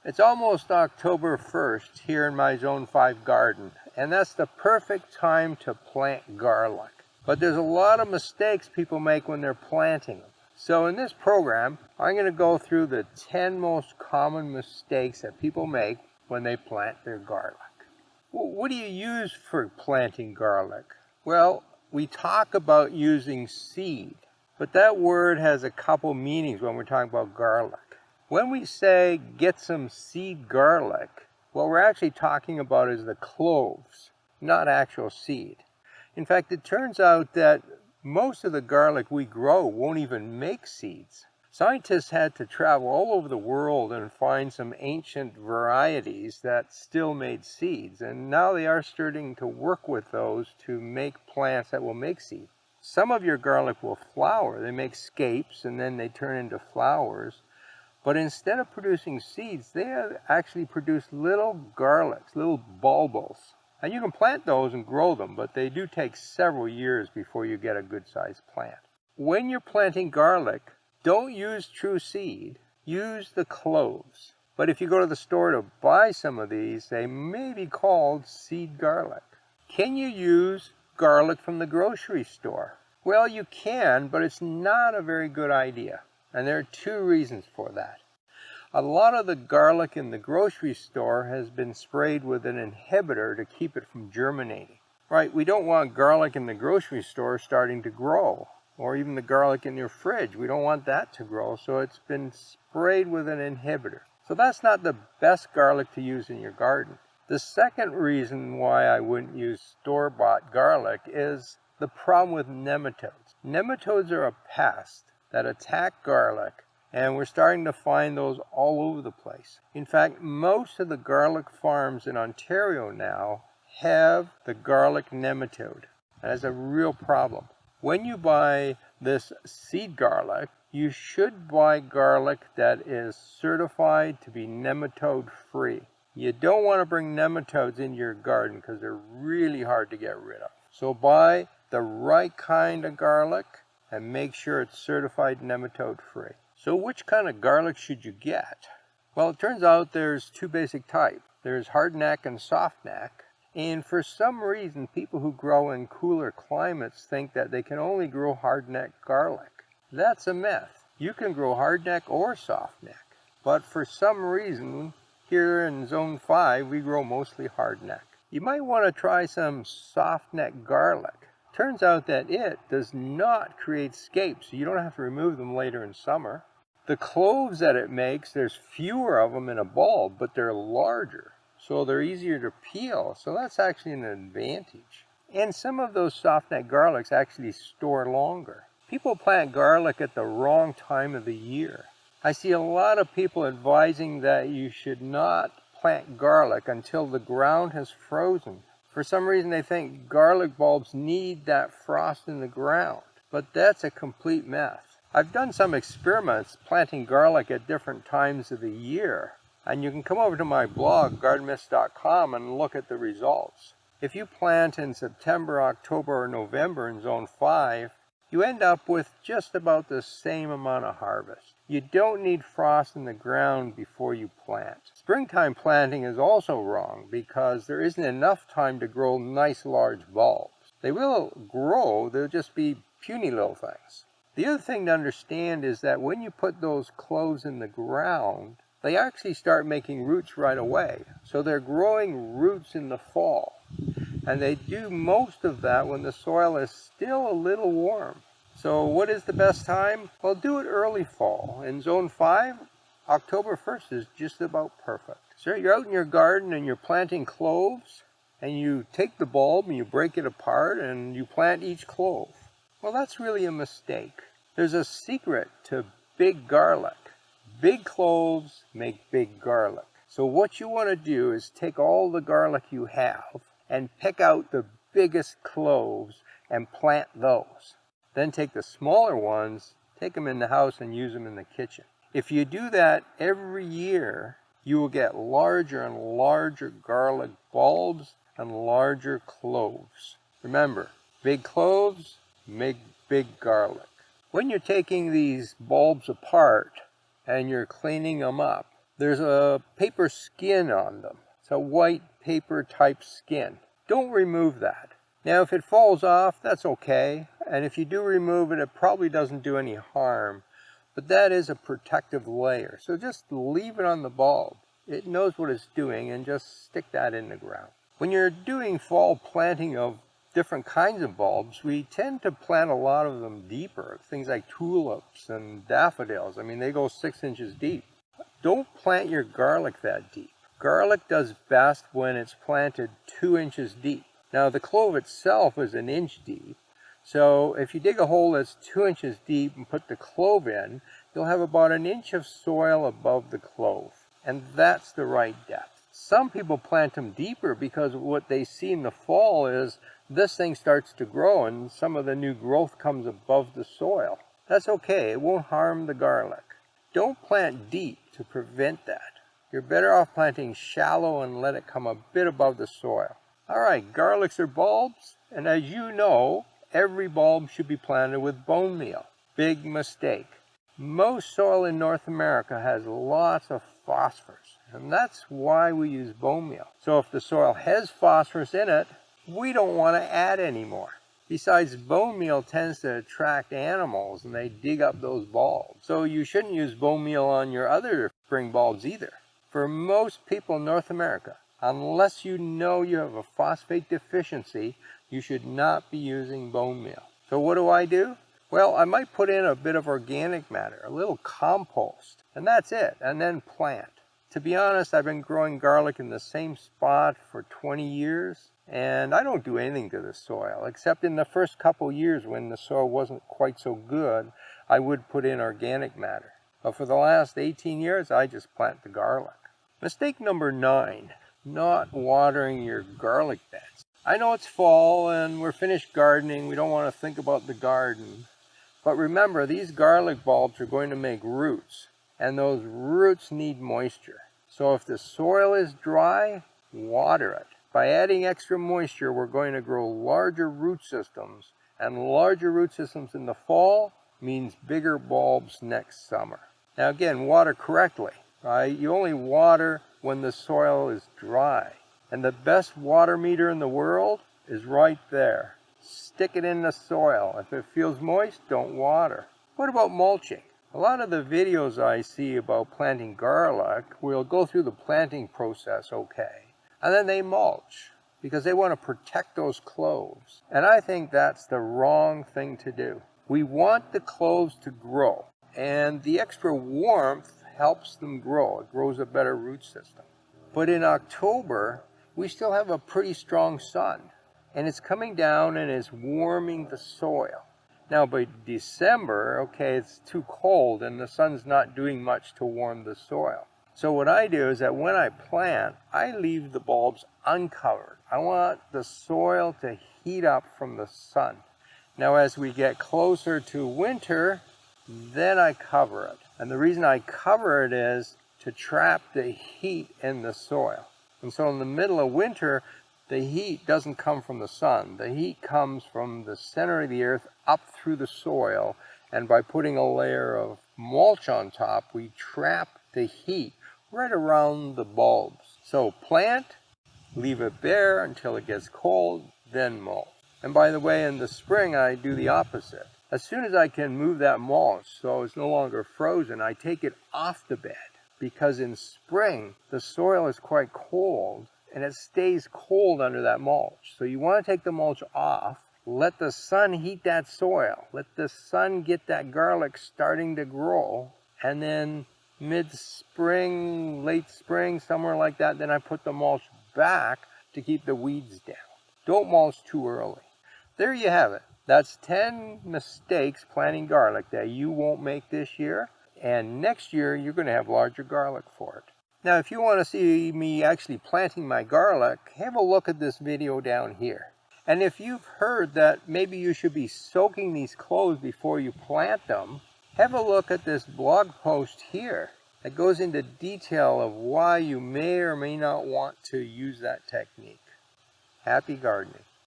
It's almost October 1st here in my Zone 5 garden, and that's the perfect time to plant garlic. But there's a lot of mistakes people make when they're planting them. So in this program, I'm going to go through the 10 most common mistakes that people make when they plant their garlic. What do you use for planting garlic? Well, we talk about using seed, but that word has a couple meanings when we're talking about garlic. When we say get some seed garlic, what we're actually talking about is the cloves, not actual seed. In fact, it turns out that most of the garlic we grow won't even make seeds. Scientists had to travel all over the world and find some ancient varieties that still made seeds, and now they are starting to work with those to make plants that will make seeds. Some of your garlic will flower. They make scapes and then they turn into flowers. But instead of producing seeds, they actually produce little garlics, little bulbils. And you can plant those and grow them, but they do take several years before you get a good-sized plant. When you're planting garlic, don't use true seed. Use the cloves. But if you go to the store to buy some of these, they may be called seed garlic. Can you use garlic from the grocery store? Well, you can, but it's not a very good idea. And there are two reasons for that. A lot of the garlic in the grocery store has been sprayed with an inhibitor to keep it from germinating. Right, we don't want garlic in the grocery store starting to grow, or even the garlic in your fridge. We don't want that to grow, so it's been sprayed with an inhibitor. So that's not the best garlic to use in your garden. The second reason why I wouldn't use store-bought garlic is the problem with nematodes. Nematodes are a pest that attack garlic, and we're starting to find those all over the place. In fact, most of the garlic farms in Ontario now have the garlic nematode. That's a real problem. When you buy this seed garlic, you should buy garlic that is certified to be nematode free. You don't want to bring nematodes into your garden because they're really hard to get rid of. So buy the right kind of garlic and make sure it's certified nematode free. So which kind of garlic should you get? Well, it turns out there's two basic types. There's hardneck and softneck. And for some reason, people who grow in cooler climates think that they can only grow hardneck garlic. That's a myth. You can grow hardneck or softneck. But for some reason, here in Zone 5, we grow mostly hardneck. You might want to try some softneck garlic. Turns out that it does not create scapes, so you don't have to remove them later in summer. The cloves that it makes, there's fewer of them in a bulb, but they're larger, so they're easier to peel, so that's actually an advantage. And some of those softneck garlics actually store longer. People plant garlic at the wrong time of the year. I see a lot of people advising that you should not plant garlic until the ground has frozen. For some reason, they think garlic bulbs need that frost in the ground, but that's a complete myth. I've done some experiments planting garlic at different times of the year, and you can come over to my blog, gardenmyths.com, and look at the results. If you plant in September, October, or November in Zone 5, you end up with just about the same amount of harvest. You don't need frost in the ground before you plant. Springtime planting is also wrong because there isn't enough time to grow nice large bulbs. They will grow, they'll just be puny little things. The other thing to understand is that when you put those cloves in the ground, they actually start making roots right away. So they're growing roots in the fall. And they do most of that when the soil is still a little warm. So what is the best time? Well, do it early fall. In Zone 5, October 1st is just about perfect. So you're out in your garden and you're planting cloves, and you take the bulb and you break it apart and you plant each clove. Well, that's really a mistake. There's a secret to big garlic. Big cloves make big garlic. So what you want to do is take all the garlic you have and pick out the biggest cloves and plant those. Then take the smaller ones, take them in the house and use them in the kitchen. If you do that every year, you will get larger and larger garlic bulbs and larger cloves. Remember, big cloves make big garlic. When you're taking these bulbs apart and you're cleaning them up, there's a paper skin on them. It's a white paper type skin. Don't remove that. Now if it falls off, that's okay. And if you do remove it, it probably doesn't do any harm. But that is a protective layer. So just leave it on the bulb. It knows what it's doing, and just stick that in the ground. When you're doing fall planting of different kinds of bulbs, we tend to plant a lot of them deeper. Things like tulips and daffodils. I mean, they go 6 inches deep. Don't plant your garlic that deep. Garlic does best when it's planted 2 inches deep. Now the clove itself is 1 inch deep. So if you dig a hole that's 2 inches deep and put the clove in, you'll have about 1 inch of soil above the clove. And that's the right depth. Some people plant them deeper because what they see in the fall is this thing starts to grow and some of the new growth comes above the soil. That's okay, it won't harm the garlic. Don't plant deep to prevent that. You're better off planting shallow and let it come a bit above the soil. Alright, garlics are bulbs, and as you know, every bulb should be planted with bone meal. Big mistake. Most soil in North America has lots of phosphorus, and that's why we use bone meal. So if the soil has phosphorus in it, we don't want to add any more. Besides, bone meal tends to attract animals and they dig up those bulbs. So you shouldn't use bone meal on your other spring bulbs either. For most people in North America, unless you know you have a phosphate deficiency, you should not be using bone meal. So what do? Well, I might put in a bit of organic matter, a little compost, and that's it, and then plant. To be honest, I've been growing garlic in the same spot for 20 years, and I don't do anything to the soil, except in the first couple years when the soil wasn't quite so good, I would put in organic matter. But for the last 18 years, I just plant the garlic. Mistake number 9, not watering your garlic beds. I know it's fall and we're finished gardening, we don't want to think about the garden. But remember, these garlic bulbs are going to make roots, and those roots need moisture. So if the soil is dry, water it. By adding extra moisture, we're going to grow larger root systems, and larger root systems in the fall means bigger bulbs next summer. Now again, water correctly, right? You only water when the soil is dry. And the best water meter in the world is right there. Stick it in the soil. If it feels moist, don't water. What about mulching? A lot of the videos I see about planting garlic will go through the planting process okay. And then they mulch because they want to protect those cloves. And I think that's the wrong thing to do. We want the cloves to grow. And the extra warmth helps them grow. It grows a better root system. But in October, we still have a pretty strong sun. And it's coming down and it's warming the soil. Now by December, okay, it's too cold and the sun's not doing much to warm the soil. So what I do is that when I plant, I leave the bulbs uncovered. I want the soil to heat up from the sun. Now as we get closer to winter, then I cover it. And the reason I cover it is to trap the heat in the soil. And so in the middle of winter, the heat doesn't come from the sun. The heat comes from the center of the earth up through the soil. And by putting a layer of mulch on top, we trap the heat right around the bulbs. So plant, leave it bare until it gets cold, then mulch. And by the way, in the spring, I do the opposite. As soon as I can move that mulch so it's no longer frozen, I take it off the bed. Because in spring, the soil is quite cold and it stays cold under that mulch. So you want to take the mulch off, let the sun heat that soil, let the sun get that garlic starting to grow, and then mid-spring, late spring, somewhere like that, then I put the mulch back to keep the weeds down. Don't mulch too early. There you have it. That's 10 mistakes planting garlic that you won't make this year. And next year, you're going to have larger garlic for it. Now, if you want to see me actually planting my garlic, have a look at this video down here. And if you've heard that maybe you should be soaking these cloves before you plant them, have a look at this blog post here that goes into detail of why you may or may not want to use that technique. Happy gardening.